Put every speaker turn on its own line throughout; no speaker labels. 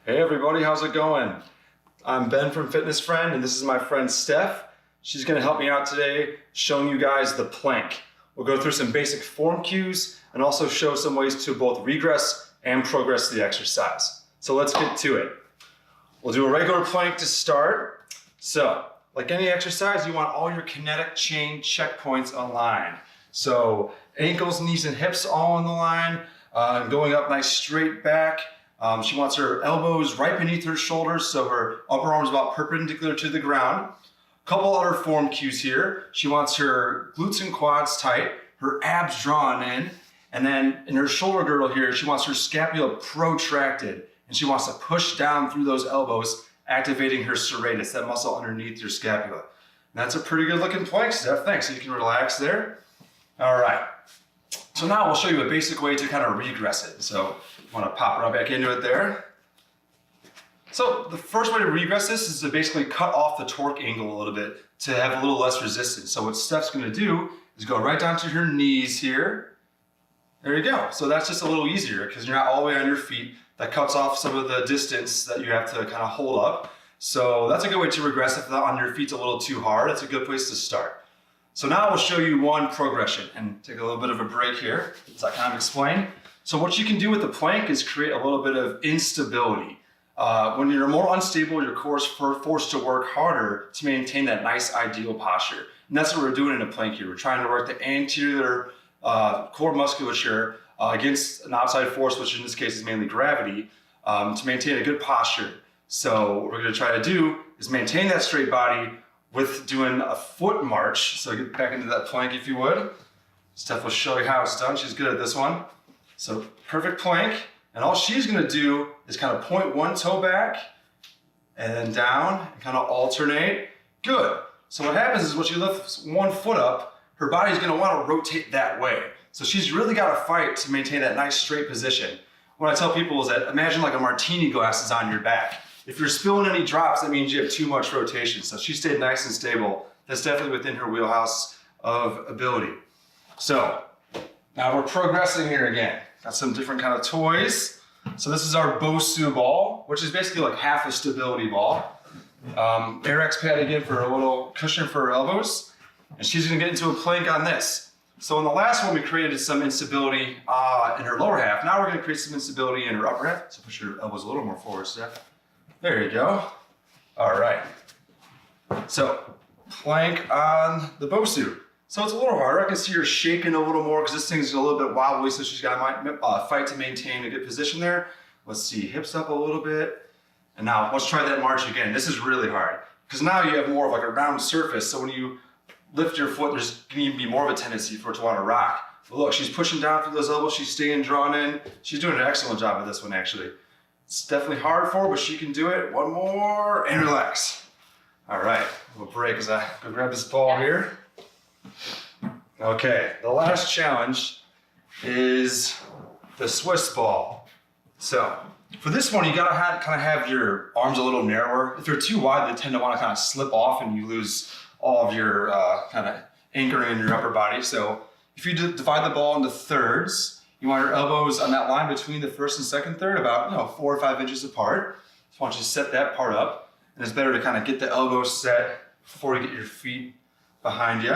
Hey everybody, how's it going? I'm Ben from Fitness Friend, and this is my friend Steph. She's gonna help me out today showing you guys the plank. We'll go through some basic form cues and also show some ways to both regress and progress the exercise. So let's get to it. We'll do a regular plank to start. So, like any exercise, you want all your kinetic chain checkpoints aligned. So ankles, knees, and hips all on the line, going up nice straight back. She wants her elbows right beneath her shoulders, so her upper arm's about perpendicular to the ground. Couple other form cues here. She wants her glutes and quads tight, her abs drawn in, and then in her shoulder girdle here, she wants her scapula protracted, and she wants to push down through those elbows, activating her serratus, that muscle underneath your scapula. And that's a pretty good looking plank, Steph. Thanks. So you can relax there. All right. So now we'll show you a basic way to kind of regress it. So you want to pop right back into it there. So the first way to regress this is to basically cut off the torque angle a little bit to have a little less resistance. So what Steph's going to do is go right down to her knees here. There you go. So that's just a little easier because you're not all the way on your feet. That cuts off some of the distance that you have to kind of hold up. So that's a good way to regress if the on your feet's a little too hard. It's a good place to start. So now we'll show you one progression and take a little bit of a break here as I kind of explain. So what you can do with the plank is create a little bit of instability. When you're more unstable, your core is forced to work harder to maintain that nice ideal posture. And that's what we're doing in a plank here. We're trying to work the anterior core musculature against an outside force, which in this case is mainly gravity, to maintain a good posture. So what we're going to try to do is maintain that straight body with doing a foot march. So get back into that plank if you would. Steph will show you how it's done. She's good at this one. So perfect plank. And all she's going to do is kind of point one toe back and then down and kind of alternate. Good. So what happens is when she lifts one foot up, her body's going to want to rotate that way. So she's really got to fight to maintain that nice straight position. What I tell people is that imagine like a martini glass is on your back. If you're spilling any drops, that means you have too much rotation. So she stayed nice and stable. That's definitely within her wheelhouse of ability. So now we're progressing here again. Got some different kind of toys. So this is our Bosu ball, which is basically like half a stability ball. Airex pad again for a little cushion for her elbows. And she's gonna get into a plank on this. So in the last one, we created some instability in her lower half. Now we're gonna create some instability in her upper half. So push your elbows a little more forward, Steph. There you go. All right. So plank on the Bosu. So it's a little harder. I can see her shaking a little more because this thing's a little bit wobbly, so she's got to fight to maintain a good position there. Let's see, hips up a little bit. And now let's try that march again. This is really hard because now you have more of like a round surface. So when you lift your foot, there's going to even be more of a tendency for it to want to rock. But look, she's pushing down through those elbows. She's staying drawn in. She's doing an excellent job with this one, actually. It's definitely hard for her, but she can do it. One more and relax. All right, we'll break as I go grab this ball here. Okay, the last challenge is the Swiss ball. So for this one, you gotta kind of have your arms a little narrower. If they're too wide, they tend to want to kind of slip off and you lose all of your kind of anchoring in your upper body. So if you divide the ball into thirds, you want your elbows on that line between the first and second third, about 4 or 5 inches apart. So why don't you set that part up? And it's better to kind of get the elbows set before you get your feet behind you.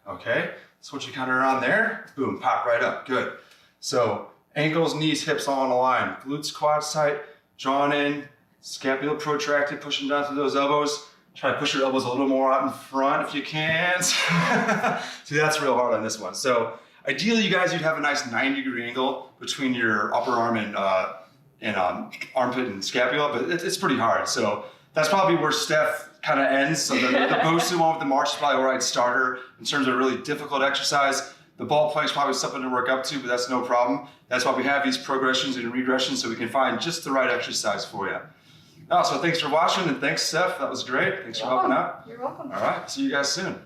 Okay, so once you kind of are on there, boom, pop right up, good. So ankles, knees, hips all on the line. Glutes, quads tight, drawn in, scapula protracted, pushing down through those elbows. Try to push your elbows a little more out in front if you can. See, that's real hard on this one. So ideally, you guys, you'd have a nice 90-degree angle between your upper arm and armpit and scapula, but it's pretty hard. So that's probably where Steph kind of ends. So the Bosu one with the march is probably where I'd start her in terms of a really difficult exercise. The ball plank is probably something to work up to, but that's no problem. That's why we have these progressions and regressions so we can find just the right exercise for you. So thanks for watching and thanks, Steph. That was great. Thanks for helping out.
You're welcome.
All right, see you guys soon.